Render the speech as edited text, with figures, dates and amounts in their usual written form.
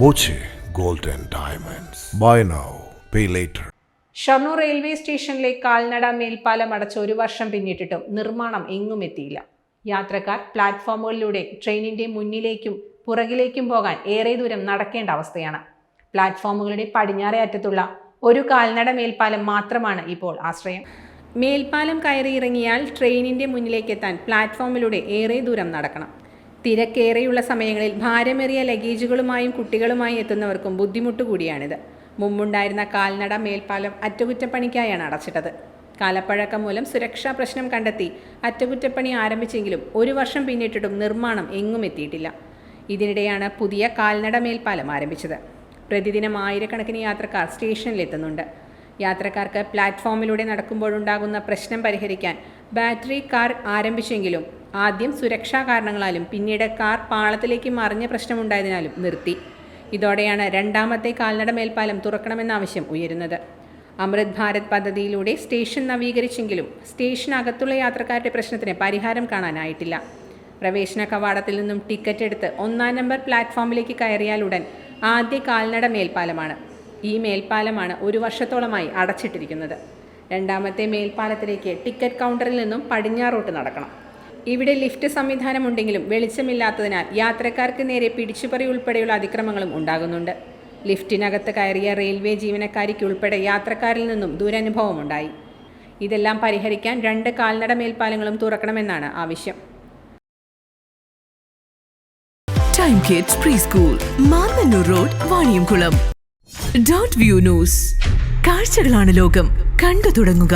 Boche Gold and Diamonds. Buy now, pay later. Shoranur railway സ്റ്റേഷനിലെ കാൽനട മേൽപ്പാലം അടച്ച് 1 വർഷം പിന്നിട്ടിട്ടും നിർമ്മാണം എങ്ങും എത്തിയില്ല. യാത്രക്കാർ പ്ലാറ്റ്ഫോമുകളിലൂടെ ട്രെയിനിന്റെ മുന്നിലേക്കും പുറകിലേക്കും പോകാൻ ഏറെ ദൂരം നടക്കേണ്ട അവസ്ഥയാണ്. പ്ലാറ്റ്ഫോമുകളുടെ പടിഞ്ഞാറേ അറ്റത്തുള്ള ഒരു കാൽനട മേൽപ്പാലം മാത്രമാണ് ഇപ്പോൾ ആശ്രയം. മേൽപ്പാലം കയറി ഇറങ്ങിയാൽ ട്രെയിനിന്റെ മുന്നിലേക്ക് എത്താൻ പ്ലാറ്റ്ഫോമിലൂടെ ഏറെ ദൂരം നടക്കണം. തിരക്കേറെയുള്ള സമയങ്ങളിൽ ഭാരമേറിയ ലഗേജുകളുമായും കുട്ടികളുമായി എത്തുന്നവർക്കും ബുദ്ധിമുട്ട് കൂടിയാണിത്. മുമ്പുണ്ടായിരുന്ന കാൽനട മേൽപ്പാലം അറ്റകുറ്റപ്പണിക്കായാണ് അടച്ചിട്ടത്. കാലപ്പഴക്കം മൂലം സുരക്ഷാ പ്രശ്നം കണ്ടെത്തി അറ്റകുറ്റപ്പണി ആരംഭിച്ചെങ്കിലും 1 വർഷം പിന്നിട്ടിട്ടും നിർമ്മാണം എങ്ങും എത്തിയിട്ടില്ല. ഇതിനിടെയാണ് പുതിയ കാൽനട മേൽപ്പാലം ആരംഭിച്ചത്. പ്രതിദിനം ആയിരക്കണക്കിന് യാത്രക്കാർ സ്റ്റേഷനിലെത്തുന്നുണ്ട്. യാത്രക്കാർക്ക് പ്ലാറ്റ്ഫോമിലൂടെ നടക്കുമ്പോഴുണ്ടാകുന്ന പ്രശ്നം പരിഹരിക്കാൻ ബാറ്ററി കാർ ആരംഭിച്ചെങ്കിലും ആദ്യം സുരക്ഷാ കാരണങ്ങളാലും പിന്നീട് കാർ പാളത്തിലേക്ക് മറിഞ്ഞ പ്രശ്നമുണ്ടായതിനാലും നിർത്തി. ഇതോടെയാണ് രണ്ടാമത്തെ കാൽനട മേൽപ്പാലം തുറക്കണമെന്ന ആവശ്യം ഉയരുന്നത്. അമൃത് ഭാരത് പദ്ധതിയിലൂടെ സ്റ്റേഷൻ നവീകരിച്ചെങ്കിലും സ്റ്റേഷനകത്തുള്ള യാത്രക്കാരുടെ പ്രശ്നത്തിന് പരിഹാരം കാണാനായിട്ടില്ല. പ്രവേശന കവാടത്തിൽ നിന്നും ടിക്കറ്റ് എടുത്ത് 1-ാം നമ്പർ പ്ലാറ്റ്ഫോമിലേക്ക് കയറിയാലുടൻ ആദ്യ കാൽനട മേൽപ്പാലമാണ്. ഈ മേൽപ്പാലമാണ് 1 വർഷത്തോളമായി അടച്ചിട്ടിരിക്കുന്നത്. രണ്ടാമത്തെ മേൽപ്പാലത്തിലേക്ക് ടിക്കറ്റ് കൗണ്ടറിൽ നിന്നും പടിഞ്ഞാറോട്ട് നടക്കണം. ഇവിടെ ലിഫ്റ്റ് സംവിധാനമുണ്ടെങ്കിലും വെളിച്ചമില്ലാത്തതിനാൽ യാത്രക്കാർക്ക് നേരെ പിടിച്ചുപറി ഉൾപ്പെടെയുള്ള അതിക്രമങ്ങളും ഉണ്ടാകുന്നുണ്ട്. ലിഫ്റ്റിനകത്ത് കയറിയ റെയിൽവേ ജീവനക്കാരിക്കുൾപ്പെടെ യാത്രക്കാരിൽ നിന്നും ദുരനുഭവമുണ്ടായി. ഇതെല്ലാം പരിഹരിക്കാൻ 2 കാൽനട മേൽപ്പാലങ്ങളും തുറക്കണമെന്നാണ് ആവശ്യം. Time kids pre school, Mannannur road, Vaniyamkulam. Dot view news. കാഴ്ചകളാണ് ലോകം, കണ്ടു തുടങ്ങുക.